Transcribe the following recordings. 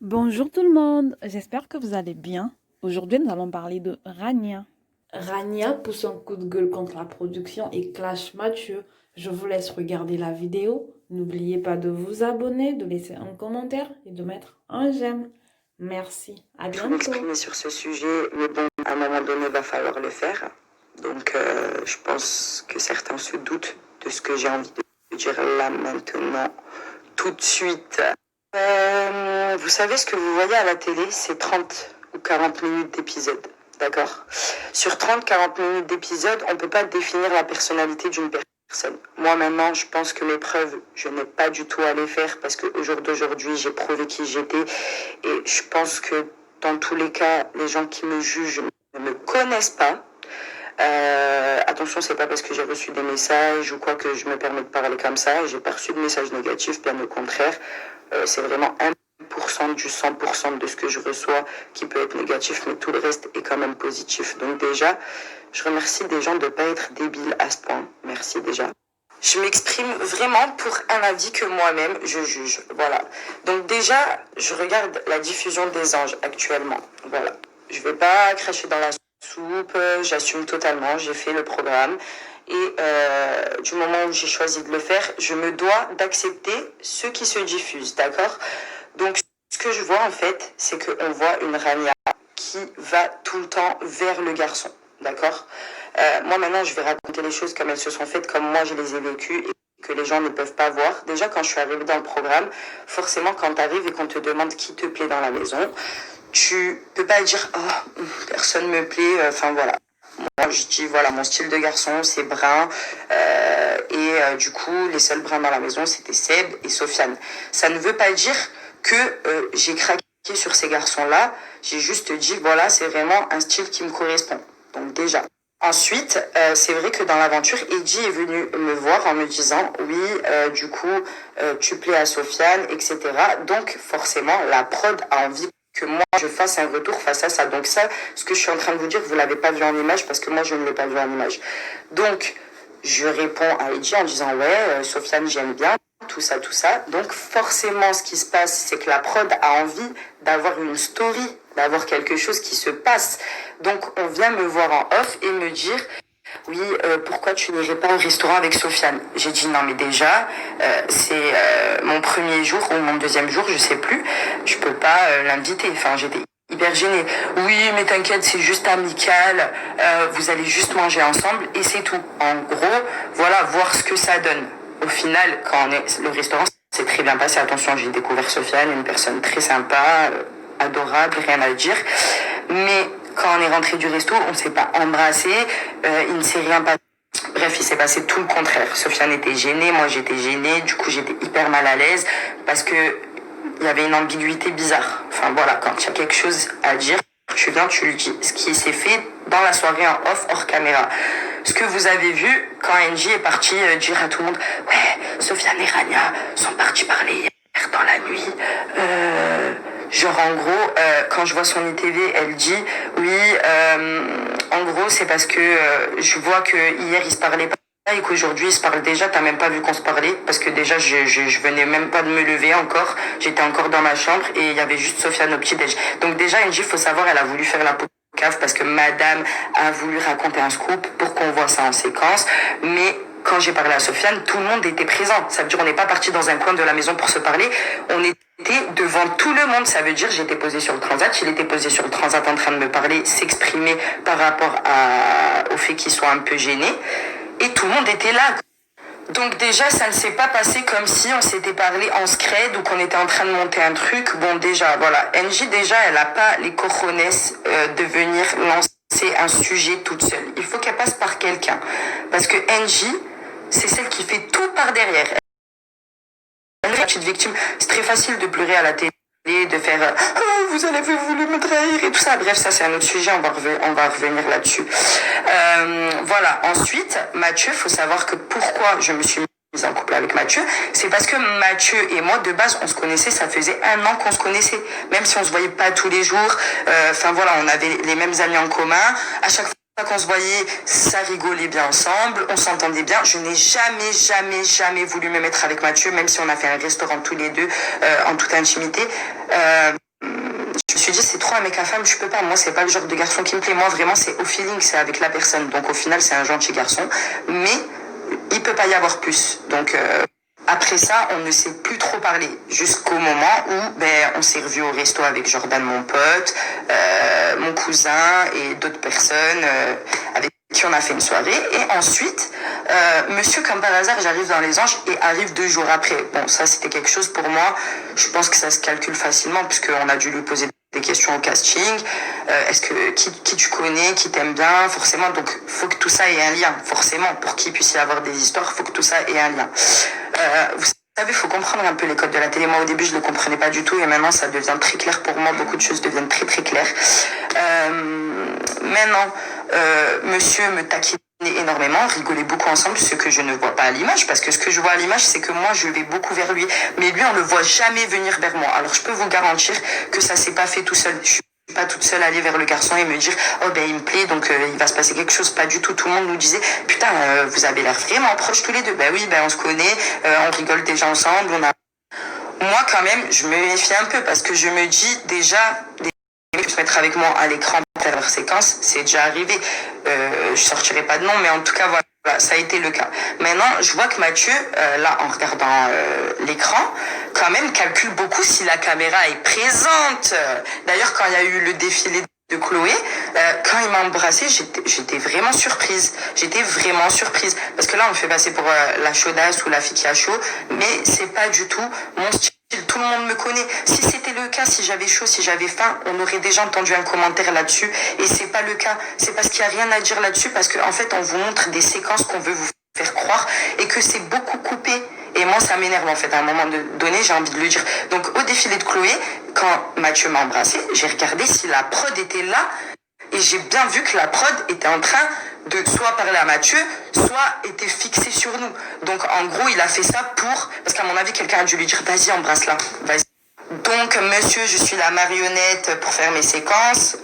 Bonjour tout le monde, j'espère que vous allez bien. Aujourd'hui, nous allons parler de Rania. Rania pousse un coup de gueule contre la production et clash Mathieu. Je vous laisse regarder la vidéo. N'oubliez pas de vous abonner, de laisser un commentaire et de mettre un j'aime. Merci, à Je vais bientôt. m'exprimer sur ce sujet, mais bon, à un moment donné, il va falloir le faire. Donc, je pense que certains se doutent de ce que j'ai envie de dire là maintenant, tout de suite. Vous savez, ce que vous voyez à la télé, c'est 30 ou 40 minutes d'épisode. D'accord? Sur 30-40 minutes d'épisode, on ne peut pas définir la personnalité d'une personne. Moi, maintenant, je pense que mes preuves, je n'ai pas du tout à les faire parce qu'au jour d'aujourd'hui, j'ai prouvé qui j'étais. Et je pense que dans tous les cas, les gens qui me jugent ne me connaissent pas. Attention, c'est pas parce que j'ai reçu des messages ou quoi que je me permets de parler comme ça. J'ai pas reçu de messages négatifs, bien au contraire. C'est vraiment 1% du 100% de ce que je reçois qui peut être négatif, mais tout le reste est quand même positif. Donc déjà, je remercie des gens de ne pas être débiles à ce point. Merci déjà. Je m'exprime vraiment pour un avis que moi-même je juge. Voilà. Donc déjà, je regarde la diffusion des anges actuellement. Voilà. Je vais pas cracher dans la soupe, j'assume totalement, j'ai fait le programme. Et du moment où j'ai choisi de le faire, je me dois d'accepter ce qui se diffuse, d'accord? Donc ce que je vois en fait, c'est qu'on voit une Rania qui va tout le temps vers le garçon, d'accord? Moi maintenant, je vais raconter les choses comme elles se sont faites, comme moi je les ai vécues et que les gens ne peuvent pas voir. Déjà, quand je suis arrivée dans le programme, forcément, quand tu arrives et qu'on te demande qui te plaît dans la maison, tu peux pas dire oh personne me plaît. Enfin voilà. Moi, je dis voilà mon style de garçon c'est brun du coup les seuls bruns dans la maison c'était Seb et Sofiane. Ça ne veut pas dire que j'ai craqué sur ces garçons-là. J'ai juste dit voilà c'est vraiment un style qui me correspond. Donc déjà. Ensuite, c'est vrai que dans l'aventure, Eddie est venu me voir en me disant oui, du coup, tu plais à Sofiane, etc. Donc forcément, la prod a envie que moi je fasse un retour face à ça. Donc ça, ce que je suis en train de vous dire, vous l'avez pas vu en image parce que moi je ne l'ai pas vu en image. Donc je réponds à Eddie en disant ouais, Sofiane j'aime bien, tout ça, tout ça. Donc forcément, ce qui se passe, c'est que la prod a envie d'avoir une story, d'avoir quelque chose qui se passe. Donc on vient me voir en off et me dire oui, pourquoi tu n'irais pas au restaurant avec Sofiane? J'ai dit non mais déjà, c'est mon premier jour ou mon deuxième jour, je sais plus, je peux pas l'inviter. Enfin j'étais hyper gênée. Oui mais t'inquiète, c'est juste amical, vous allez juste manger ensemble et c'est tout. En gros, voilà, voir ce que ça donne. Au final, quand on est le restaurant, c'est très bien passé. Attention, j'ai découvert Sofiane, une personne très sympa, adorable, rien à dire. Mais quand on est rentré du resto, on s'est pas embrassé, il ne s'est rien passé. Bref, il s'est passé tout le contraire. Sofiane était gênée, moi j'étais gênée, du coup j'étais hyper mal à l'aise parce que il y avait une ambiguïté bizarre. Enfin voilà, quand il y a quelque chose à dire, tu viens, tu le dis. Ce qui s'est fait dans la soirée en off, hors caméra. Ce que vous avez vu quand Angie est partie dire à tout le monde, ouais, Sofiane et Rania sont partis parler hier dans la nuit. Genre en gros, quand je vois son ITV, elle dit oui, en gros c'est parce que je vois que hier ils se parlaient pas et qu'aujourd'hui ils se parlent déjà. T'as même pas vu qu'on se parlait parce que déjà je venais même pas de me lever encore, j'étais encore dans ma chambre et il y avait juste Sofiane au petit déj. Donc déjà Angie, faut savoir, elle a voulu faire la peau cave parce que Madame a voulu raconter un scoop pour qu'on voit ça en séquence, mais quand j'ai parlé à Sofiane, tout le monde était présent. Ça veut dire on n'est pas parti dans un coin de la maison pour se parler. On était devant tout le monde. Ça veut dire j'étais posée sur le transat, il était posé sur le transat en train de me parler, s'exprimer par rapport au fait qu'il soit un peu gêné. Et tout le monde était là. Donc déjà, ça ne s'est pas passé comme si on s'était parlé en scred ou qu'on était en train de monter un truc. Bon, déjà, voilà. NJ, déjà, elle n'a pas les cojones de venir lancer un sujet toute seule. Il faut qu'elle passe par quelqu'un. Parce que NJ, c'est celle qui fait tout par derrière. Elle est la petite victime. C'est très facile de pleurer à la télé, de faire oh, vous avez voulu me trahir et tout ça. Bref, ça c'est un autre sujet, on va revenir là-dessus. Voilà. Ensuite, Mathieu, faut savoir que pourquoi je me suis mise en couple avec Mathieu, c'est parce que Mathieu et moi, de base, on se connaissait, ça faisait 1 an qu'on se connaissait, même si on se voyait pas tous les jours. Enfin voilà, on avait les mêmes amis en commun. À chaque fois qu'on se voyait, ça rigolait bien ensemble, on s'entendait bien. Je n'ai jamais voulu me mettre avec Mathieu, même si on a fait un restaurant tous les deux en toute intimité. suis dit, c'est trop un mec à femme, je peux pas. Moi, c'est pas le genre de garçon qui me plaît. Moi, vraiment, c'est au feeling, c'est avec la personne. Donc, au final, c'est un gentil garçon. Mais il peut pas y avoir plus. Donc, après ça, on ne s'est plus trop parlé. Jusqu'au moment où, on s'est revu au resto avec Jordan, mon pote, mon cousin et d'autres personnes avec qui on a fait une soirée. Et ensuite, monsieur, comme par hasard, j'arrive dans les Anges et arrive 2 jours après. Bon, ça, c'était quelque chose pour moi. Je pense que ça se calcule facilement puisqu'on a dû lui poser des questions au casting. Est-ce que qui tu connais, qui t'aime bien, forcément. Donc, faut que tout ça ait un lien, forcément. Pour qu'il puisse y avoir des histoires, faut que tout ça ait un lien. Vous savez, il faut comprendre un peu les codes de la télé. Moi, au début, je ne le comprenais pas du tout et maintenant, ça devient très clair pour moi. Beaucoup de choses deviennent très, très claires. Maintenant, monsieur me taquinait énormément, on rigolait beaucoup ensemble, ce que je ne vois pas à l'image, parce que ce que je vois à l'image, c'est que moi, je vais beaucoup vers lui, mais lui, on ne le voit jamais venir vers moi. Alors, je peux vous garantir que ça s'est pas fait tout seul. Je suis pas toute seule aller vers le garçon et me dire oh il me plaît donc il va se passer quelque chose. Pas du tout. Tout le monde nous disait putain vous avez l'air vraiment proches tous les deux. Oui on se connaît, on rigole déjà ensemble. Moi quand même je me méfie un peu parce que je me dis déjà des mecs se mettre avec moi à l'écran pour faire leur séquence, c'est déjà arrivé. Je sortirai pas de nom mais en tout cas voilà. Ça a été le cas. Maintenant, je vois que Mathieu, là, en regardant l'écran, quand même calcule beaucoup si la caméra est présente. D'ailleurs, quand il y a eu le défilé de Chloé, quand il m'a embrassée, j'étais vraiment surprise. J'étais vraiment surprise. Parce que là, on me fait passer pour la chaudasse ou la fille qui a chaud, mais c'est pas du tout mon style. Tout le monde me connaît. Si c'était le cas, si j'avais chaud, si j'avais faim, on aurait déjà entendu un commentaire là-dessus. Et c'est pas le cas. C'est parce qu'il y a rien à dire là-dessus, parce qu'en fait, on vous montre des séquences qu'on veut vous faire croire et que c'est beaucoup coupé. Et moi, ça m'énerve en fait. À un moment donné, j'ai envie de le dire. Donc, au défilé de Chloé, quand Mathieu m'a embrassé, j'ai regardé si la prod était là. Et j'ai bien vu que la prod était en train de soit parler à Mathieu, soit était fixée sur nous. Donc en gros, il a fait ça parce qu'à mon avis, quelqu'un a dû lui dire vas-y, embrasse-la. Vas-y. Donc monsieur, je suis la marionnette pour faire mes séquences.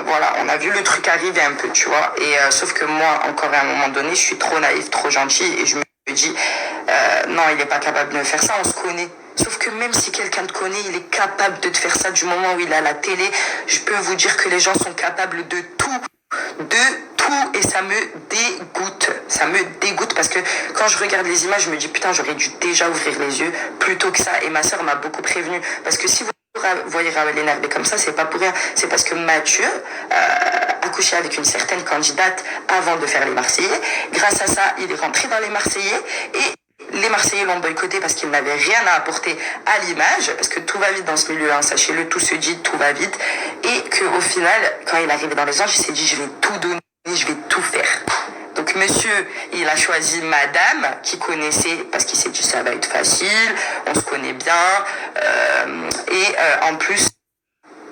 Voilà, on a vu le truc arriver un peu, tu vois. Et sauf que moi, encore à un moment donné, je suis trop naïf, trop gentil et je me dis non, il n'est pas capable de me faire ça, on se connaît. Sauf que même si quelqu'un te connaît, il est capable de te faire ça du moment où il est à la télé. Je peux vous dire que les gens sont capables de tout, et ça me dégoûte. Ça me dégoûte parce que quand je regarde les images, je me dis putain, j'aurais dû déjà ouvrir les yeux plutôt que ça. Et ma soeur m'a beaucoup prévenu parce que si vous voyez Raoul énervé comme ça, c'est pas pour rien. C'est parce que Mathieu a couché avec une certaine candidate avant de faire les Marseillais. Grâce à ça, il est rentré dans les Marseillais et les Marseillais l'ont boycotté parce qu'il n'avait rien à apporter à l'image, parce que tout va vite dans ce milieu, hein, sachez-le, tout se dit, tout va vite, et qu'au final, quand il est arrivé dans les Anges, il s'est dit, je vais tout donner, je vais tout faire. Donc monsieur, il a choisi madame, qui connaissait, parce qu'il s'est dit, ça va être facile, on se connaît bien, en plus,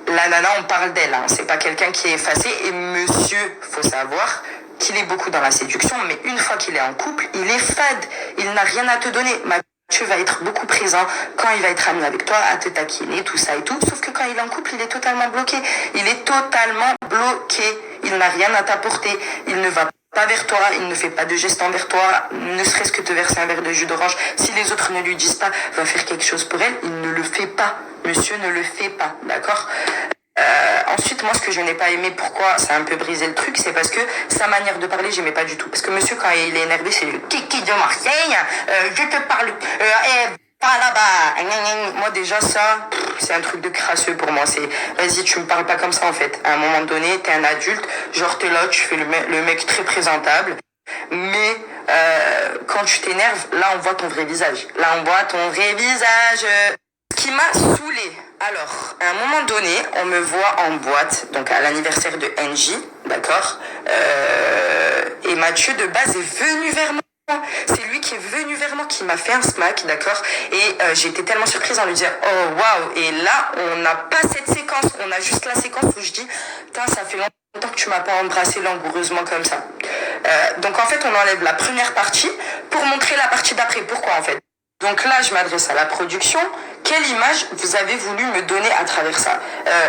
la nana, on parle d'elle, hein, c'est pas quelqu'un qui est effacé, et monsieur, faut savoir qu'il est beaucoup dans la séduction, mais une fois qu'il est en couple, il est fade. Il n'a rien à te donner. Mathieu va être beaucoup présent quand il va être ami avec toi, à te taquiner, tout ça et tout. Sauf que quand il est en couple, il est totalement bloqué. Il est totalement bloqué. Il n'a rien à t'apporter. Il ne va pas vers toi, il ne fait pas de geste envers toi, ne serait-ce que te verser un verre de jus d'orange. Si les autres ne lui disent pas, va faire quelque chose pour elle, il ne le fait pas. Monsieur ne le fait pas, d'accord ? Ensuite, moi, ce que je n'ai pas aimé, pourquoi ça a un peu brisé le truc, c'est parce que sa manière de parler, j'aimais pas du tout. Parce que monsieur, quand il est énervé, c'est le kiki de Marseille, je te parle, pas là-bas. Moi, déjà, ça, c'est un truc de crasseux pour moi. C'est, vas-y, tu me parles pas comme ça, en fait. À un moment donné, t'es un adulte, genre t'es là, tu fais le mec très présentable. Mais quand tu t'énerves, là, on voit ton vrai visage. Là, on voit ton vrai visage. Ce qui m'a saoulée. Alors, à un moment donné, on me voit en boîte, donc à l'anniversaire de NJ, d'accord, et Mathieu, de base, est venu vers moi. C'est lui qui est venu vers moi, qui m'a fait un smack, d'accord, et j'ai été tellement surprise en lui disant, oh waouh, et là, on n'a pas cette séquence, on a juste la séquence où je dis, putain, ça fait longtemps que tu m'as pas embrassé langoureusement comme ça. Donc en fait, on enlève la première partie pour montrer la partie d'après. Pourquoi en fait ? Donc là, je m'adresse à la production. Quelle image vous avez voulu me donner à travers ça ?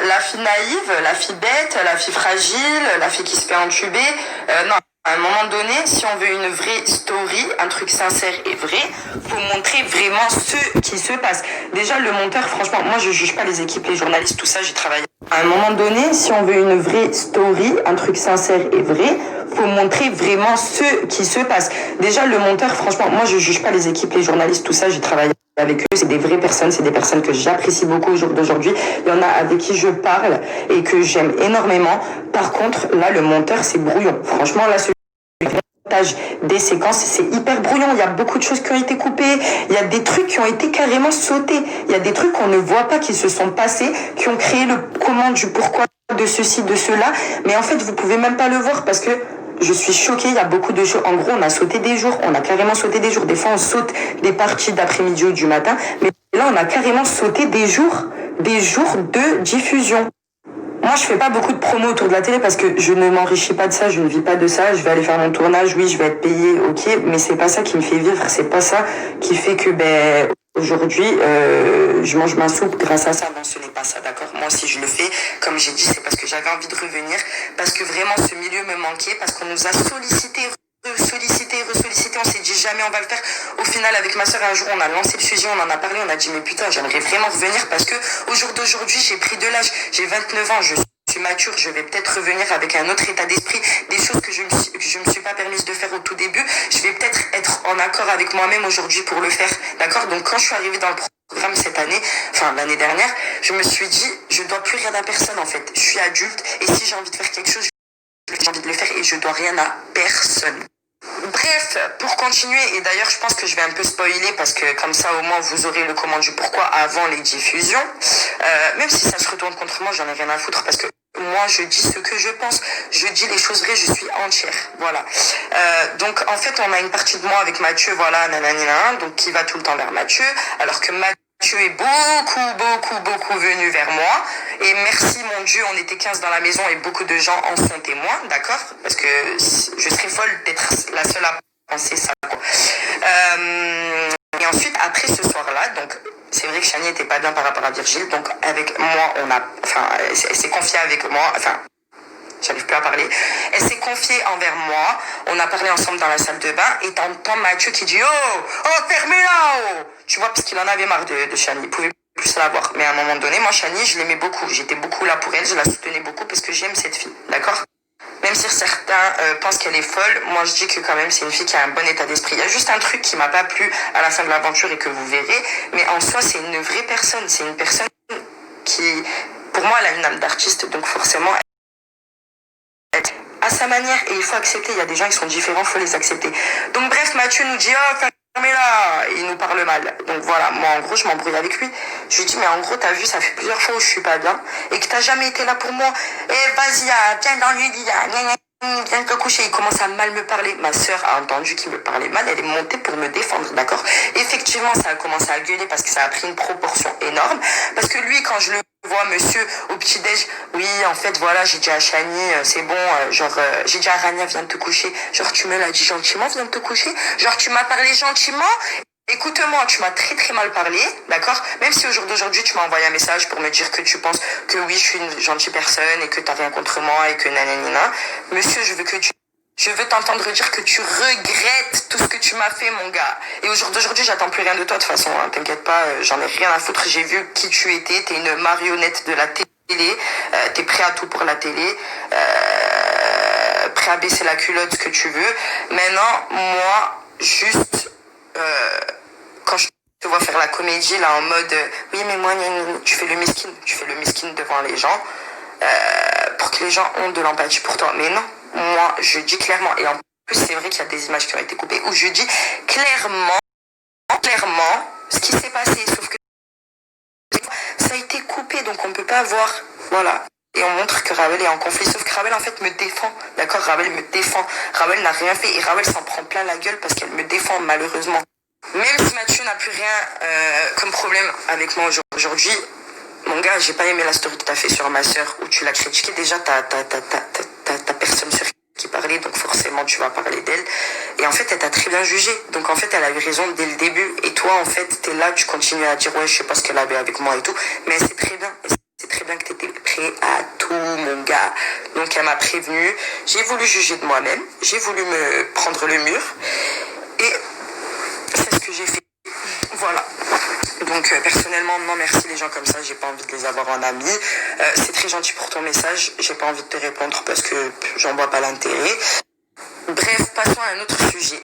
La fille naïve, la fille bête, la fille fragile, la fille qui se fait entuber ? Non, À un moment donné, si on veut une vraie story, un truc sincère et vrai, faut montrer vraiment ce qui se passe. Déjà, le monteur, franchement, moi je juge pas les équipes, les journalistes, tout ça, j'ai travaillé. À un moment donné, si on veut une vraie story, un truc sincère et vrai, faut montrer vraiment ce qui se passe. Déjà, le monteur, franchement, moi je juge pas les équipes, les journalistes, tout ça, j'ai travaillé avec eux, c'est des vraies personnes, c'est des personnes que j'apprécie beaucoup au jour d'aujourd'hui. Il y en a avec qui je parle et que j'aime énormément. Par contre, là, le monteur, c'est brouillon. Franchement, là, des séquences, c'est hyper brouillon. Il y a beaucoup de choses qui ont été coupées. Il y a des trucs qui ont été carrément sautés. Il y a des trucs qu'on ne voit pas qui se sont passés, qui ont créé le comment du pourquoi de ceci, de cela. Mais en fait, vous pouvez même pas le voir parce que je suis choquée. Il y a beaucoup de choses. En gros, on a sauté des jours. On a carrément sauté des jours. Des fois, on saute des parties d'après-midi ou du matin. Mais là, on a carrément sauté des jours de diffusion. Moi, je fais pas beaucoup de promos autour de la télé parce que je ne m'enrichis pas de ça, je ne vis pas de ça. Je vais aller faire mon tournage, oui, je vais être payée, ok, mais c'est pas ça qui me fait vivre, c'est pas ça qui fait que, aujourd'hui, je mange ma soupe grâce à ça. Non, ce n'est pas ça, d'accord. Moi, si je le fais, comme j'ai dit, c'est parce que j'avais envie de revenir, parce que vraiment, ce milieu me manquait, parce qu'on nous a ressollicité, on s'est dit jamais on va le faire. Au final, avec ma soeur, un jour, on a lancé le sujet, on en a parlé, on a dit mais putain, j'aimerais vraiment revenir parce que au jour d'aujourd'hui, j'ai pris de l'âge, j'ai 29 ans, je suis mature, je vais peut-être revenir avec un autre état d'esprit, des choses que je me suis pas permise de faire au tout début, je vais peut-être être en accord avec moi-même aujourd'hui pour le faire, d'accord. Donc quand je suis arrivée dans le programme cette année, enfin l'année dernière, je me suis dit, je dois plus rien à personne en fait, je suis adulte et si j'ai envie de faire quelque chose, j'ai envie de le faire et je dois rien à personne. Bref, pour continuer, et d'ailleurs je pense que je vais un peu spoiler parce que comme ça au moins vous aurez le comment du pourquoi avant les diffusions, même si ça se retourne contre moi, j'en ai rien à foutre parce que moi je dis ce que je pense, je dis les choses vraies, je suis entière, voilà. Donc en fait on a une partie de moi avec Mathieu, voilà, nanana, donc qui va tout le temps vers Mathieu, alors que Mathieu est beaucoup venu vers moi. Et merci mon Dieu, on était 15 dans la maison et beaucoup de gens en sont témoins, d'accord. Parce que je serais folle d'être la seule à penser ça, quoi. Et ensuite, après ce soir-là, donc c'est vrai que Chani était pas bien par rapport à Virgile, donc avec moi, elle s'est confiée avec moi, j'arrive plus à parler. Elle s'est confiée envers moi. On a parlé ensemble dans la salle de bain. Et t'entends Mathieu qui dit oh, fermez-la, oh. Tu vois, parce qu'il en avait marre de Chani. Il pouvait plus la voir. Mais à un moment donné, moi, Chani, je l'aimais beaucoup. J'étais beaucoup là pour elle. Je la soutenais beaucoup parce que j'aime cette fille. D'accord? Même si certains pensent qu'elle est folle, moi je dis que quand même c'est une fille qui a un bon état d'esprit. Il y a juste un truc qui m'a pas plu à la fin de l'aventure et que vous verrez. Mais en soi, c'est une vraie personne. C'est une personne qui, pour moi, elle a une âme d'artiste. Donc forcément, à sa manière, et il faut accepter, il y a des gens qui sont différents, il faut les accepter. Donc bref, Mathieu nous dit oh fermez-la, il nous parle mal. Donc voilà, moi en gros je m'embrouille avec lui. Je lui dis mais en gros t'as vu, ça fait plusieurs fois où je suis pas bien et que t'as jamais été là pour moi. Eh vas-y, viens dans le lit, viens te coucher. Il commence à mal me parler. Ma sœur a entendu qu'il me parlait mal, elle est montée pour me défendre, d'accord. Effectivement ça a commencé à gueuler parce que ça a pris une proportion énorme. Parce que lui quand je le vois monsieur au petit-déj, oui en fait voilà j'ai dit à Chani c'est bon, j'ai dit à Rania viens de te coucher, genre tu me l'as dit gentiment viens de te coucher, genre tu m'as parlé gentiment. Écoute-moi, tu m'as très mal parlé, d'accord. Même si au jour d'aujourd'hui tu m'as envoyé un message pour me dire que tu penses que oui je suis une gentille personne et que t'as rien contre moi et que nanana, monsieur je veux t'entendre dire que tu regrettes tout ce que tu m'as fait, mon gars. Et au jour d'aujourd'hui, j'attends plus rien de toi, de toute façon. Hein. T'inquiète pas, j'en ai rien à foutre. J'ai vu qui tu étais. T'es une marionnette de la télé. T'es prêt à tout pour la télé. Prêt à baisser la culotte, ce que tu veux. Maintenant, moi, juste... quand je te vois faire la comédie, là, en mode... oui, mais moi, tu fais le miskin devant les gens. Pour que les gens ont de l'empathie pour toi. Mais non, moi, je dis clairement, et en plus, c'est vrai qu'il y a des images qui ont été coupées, où je dis clairement, ce qui s'est passé, sauf que ça a été coupé, donc on peut pas voir, voilà. Et on montre que Ravel est en conflit, sauf que Ravel, en fait, me défend, d'accord. Ravel me défend, Ravel n'a rien fait, et Ravel s'en prend plein la gueule parce qu'elle me défend, malheureusement. Même si Mathieu n'a plus rien comme problème avec moi aujourd'hui, mon gars, j'ai pas aimé la story que t'as fait sur ma sœur où tu l'as critiquée. Déjà, t'as personne sur qui parlait, donc forcément tu vas parler d'elle. Et en fait, elle t'a très bien jugé. Donc en fait, elle a eu raison dès le début. Et toi, en fait, t'es là, tu continues à dire ouais, je sais pas ce qu'elle avait avec moi et tout. Mais elle sait très bien que t'étais montrer à tout mon gars. Donc elle m'a prévenue. J'ai voulu juger de moi-même. J'ai voulu me prendre le mur. Et c'est ce que j'ai fait. Voilà. Donc personnellement, non merci les gens comme ça, j'ai pas envie de les avoir en ami. C'est très gentil pour ton message, j'ai pas envie de te répondre parce que j'en vois pas l'intérêt. Bref, passons à un autre sujet.